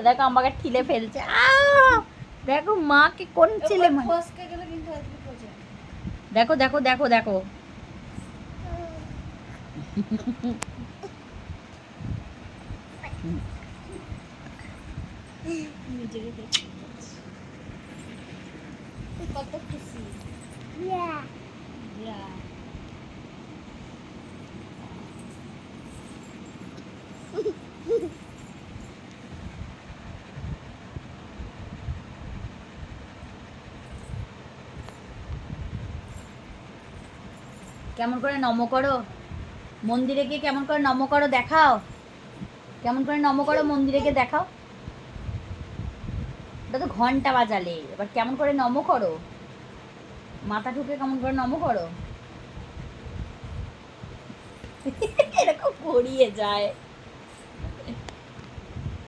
দেখো আমাকে ঠিলে ফেলছে। দেখো মাকে কোন ছেলে, দেখো দেখো দেখো দেখো কত খুশি। কেমন করে নম করো মন্দিরে গিয়ে, কেমন করে নম করো দেখাও, কেমন করে নম করো মন্দিরে গিয়ে দেখাও। ওটা তো ঘন্টা বাজালে, এবার কেমন করে নম করো, মাথা ঠুকে কেমন করে নম করো। এরকম করিয়ে যায়।